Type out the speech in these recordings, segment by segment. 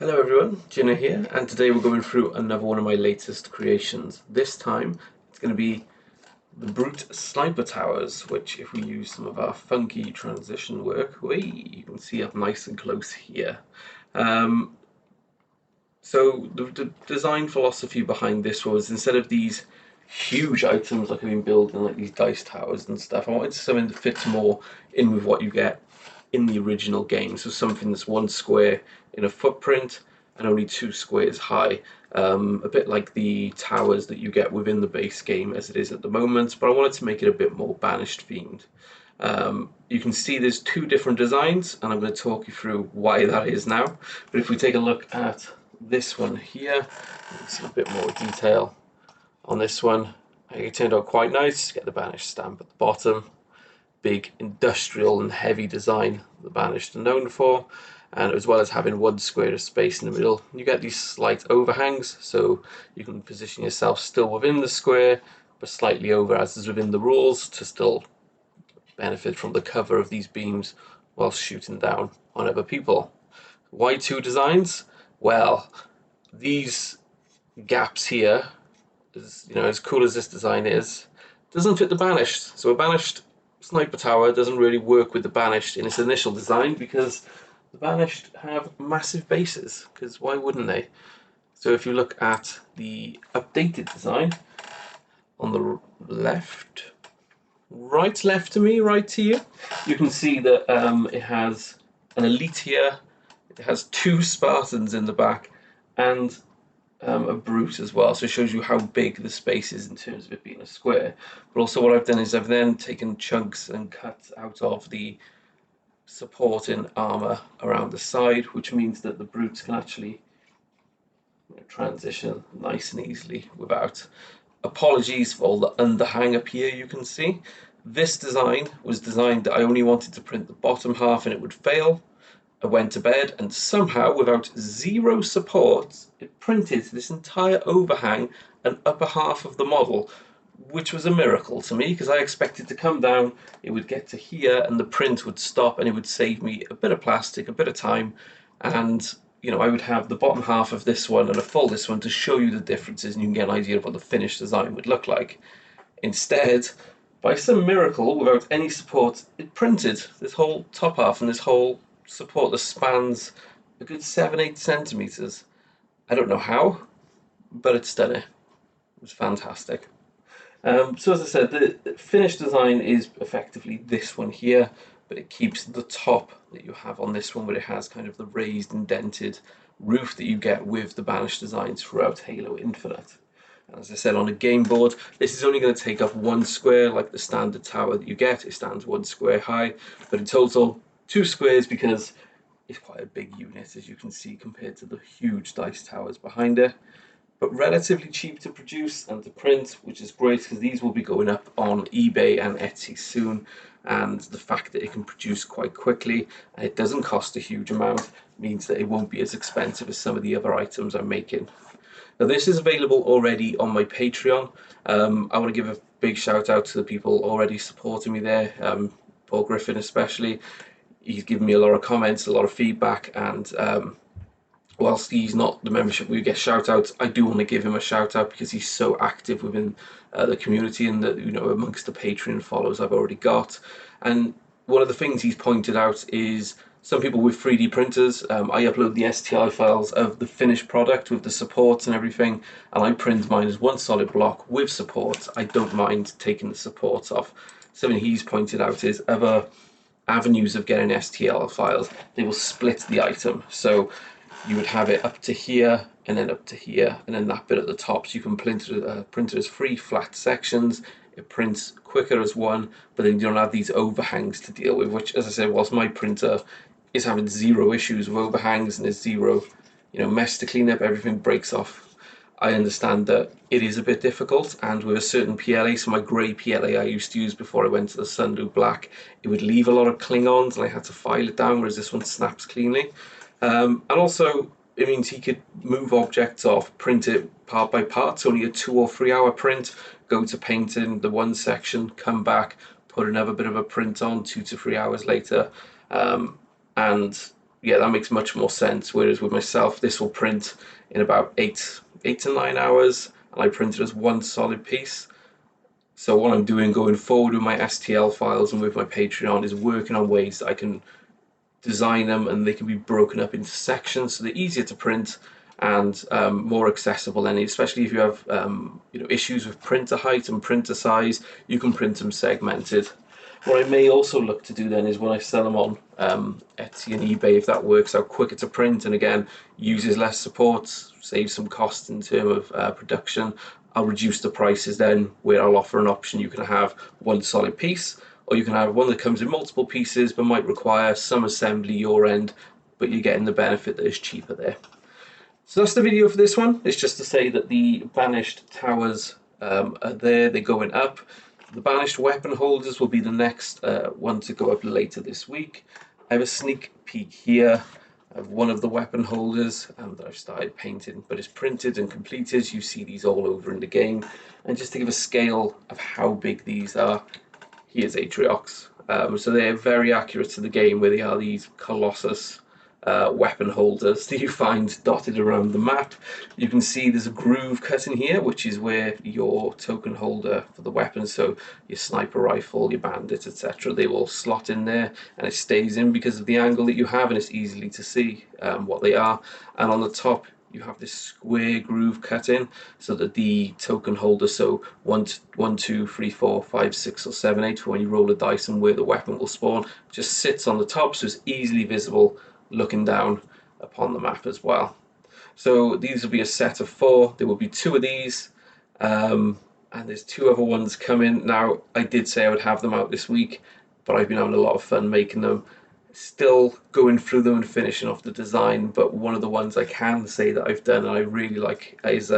Hello everyone, Gina here, and today we're going through another one of my latest creations. This time it's going to be the Brute Sniper Towers, which if we use some of our funky transition work, you can see up nice and close here. Um, so the design philosophy behind this was, instead of these huge items like I've been building, like these dice towers and stuff, I wanted something that fits more in with what you get in the original game. So something that's one square in a footprint and only 2 squares high. A bit like the towers that you get within the base game as it is at the moment, but I wanted to make it a bit more Banished themed. You can see there's two different designs, and I'm going to talk you through why that is now. But if we take a look at this one here, you can see a bit more detail on this one. It turned out quite nice. Get the Banished stamp at the bottom. Big industrial and heavy design the Banished are known for, and as well as having 1 square of space in the middle, you get these slight overhangs, so you can position yourself still within the square but slightly over, as is within the rules, to still benefit from the cover of these beams while shooting down on other people. Why two designs? Well, these gaps here, as cool as this design is, doesn't fit the Banished. So a Banished sniper tower doesn't really work with the Banished in its initial design, because the Banished have massive bases, because why wouldn't they? So if you look at the updated design on the left, left to me, right to you, you can see that it has an elite here, it has 2 Spartans in the back, and a brute as well, so it shows you how big the space is in terms of it being a square. But also what I've done is I've then taken chunks and cut out of the supporting armor around the side, which means that the brutes can actually transition nice and easily without. Apologies for all the underhang up here you can see. This design was designed that I only wanted to print the bottom half and it would fail. I went to bed, and somehow, without zero support, it printed this entire overhang and upper half of the model, which was a miracle to me, because I expected to come down, it would get to here, and the print would stop, and it would save me a bit of plastic, a bit of time, and I would have the bottom half of this one and a full this one to show you the differences, and you can get an idea of what the finished design would look like. Instead, by some miracle, without any support, it printed this whole top half and this whole support that spans a good 7-8 centimeters. I don't know how, but it's done it. It was fantastic. So as I said, the finished design is effectively this one here, but it keeps the top that you have on this one, where it has kind of the raised, indented roof that you get with the Banished designs throughout Halo Infinite. And as I said, on a game board, this is only going to take up 1 square, like the standard tower that you get. It stands 1 square high, but in total, 2 squares, because it's quite a big unit, as you can see, compared to the huge dice towers behind it. But relatively cheap to produce and to print, which is great, because these will be going up on eBay and Etsy soon. And the fact that it can produce quite quickly and it doesn't cost a huge amount means that it won't be as expensive as some of the other items I'm making. Now, this is available already on my Patreon. I want to give a big shout out to the people already supporting me there, Paul Griffin especially. He's given me a lot of comments, a lot of feedback, and whilst he's not the membership we get shout outs, I do want to give him a shout out because he's so active within the community and amongst the Patreon followers I've already got. And one of the things he's pointed out is some people with 3D printers, I upload the STI files of the finished product with the supports and everything, and I print mine as one solid block with supports. I don't mind taking the supports off. Something he's pointed out is other avenues of getting STL files, they will split the item. So you would have it up to here, and then up to here, and then that bit at the top. So you can print it as 3 flat sections. It prints quicker as one, but then you don't have these overhangs to deal with, which, as I said, whilst my printer is having zero issues with overhangs and there's zero, mess to clean up, everything breaks off. I understand that it is a bit difficult, and with a certain PLA, so my grey PLA I used to use before I went to the Sundew Black, it would leave a lot of Klingons, and I had to file it down, whereas this one snaps cleanly. And also, it means he could move objects off, print it part by part. It's only a 2 or 3 hour print. Go to painting the one section, come back, put another bit of a print on 2 to 3 hours later. And yeah, that makes much more sense. Whereas with myself, this will print in about eight to 9 hours, and I print it as one solid piece. So what I'm doing going forward with my STL files and with my Patreon is working on ways that I can design them and they can be broken up into sections so they're easier to print and more accessible. And especially if you have issues with printer height and printer size, you can print them segmented. What I may also look to do then is when I sell them on Etsy and eBay, if that works out quicker to print and again uses less support, saves some cost in terms of production, I'll reduce the prices then, where I'll offer an option. You can have one solid piece, or you can have one that comes in multiple pieces but might require some assembly your end, but you're getting the benefit that is cheaper there. So that's the video for this one. It's just to say that the Banished towers are there, they're going up. The Banished weapon holders will be the next one to go up later this week. I have a sneak peek here of one of the weapon holders that I've started painting, but it's printed and completed. You see these all over in the game. And just to give a scale of how big these are, here's Atriox. So they're very accurate to the game, where they are these Colossus weapon holders that you find dotted around the map. You can see there's a groove cut in here, which is where your token holder for the weapons, so your sniper rifle, your bandit, etc., they will slot in there, and it stays in because of the angle that you have, and it's easily to see what they are. And on the top, you have this square groove cut in so that the token holder, so 1, 2, 3, 4, 5, 6, or 7, 8, for when you roll a dice and where the weapon will spawn, just sits on the top, so it's easily visible looking down upon the map as well. So these will be a set of 4. There will be 2 of these, and there's 2 other ones coming. Now, I did say I would have them out this week, but I've been having a lot of fun making them. Still going through them and finishing off the design, but one of the ones I can say that I've done and I really like is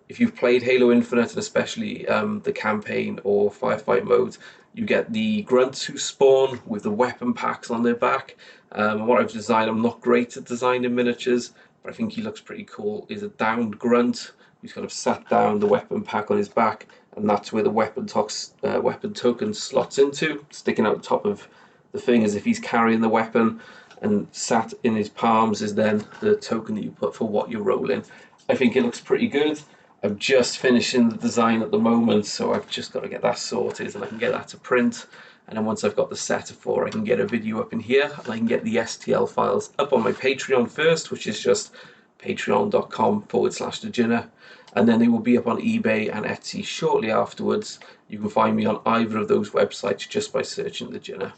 if you've played Halo Infinite, and especially the campaign or firefight mode, you get the grunts who spawn with the weapon packs on their back. What I've designed, I'm not great at designing miniatures, but I think he looks pretty cool, is a downed grunt who's kind of sat down, the weapon pack on his back, and that's where the weapon token slots into, sticking out the top of the thing as if he's carrying the weapon, and sat in his palms is then the token that you put for what you're rolling. I think it looks pretty good. I'm just finishing the design at the moment, so I've just got to get that sorted and I can get that to print. And then once I've got the set of 4, I can get a video up in here and I can get the STL files up on my Patreon first, which is just patreon.com/thejinner. And then they will be up on eBay and Etsy shortly afterwards. You can find me on either of those websites just by searching The Jinner.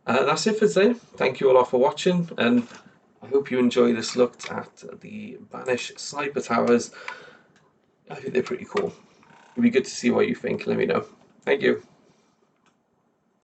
That's it for today. Thank you all for watching, and I hope you enjoy this look at the Banished sniper towers. I think they're pretty cool. It'd be good to see what you think. Let me know. Thank you.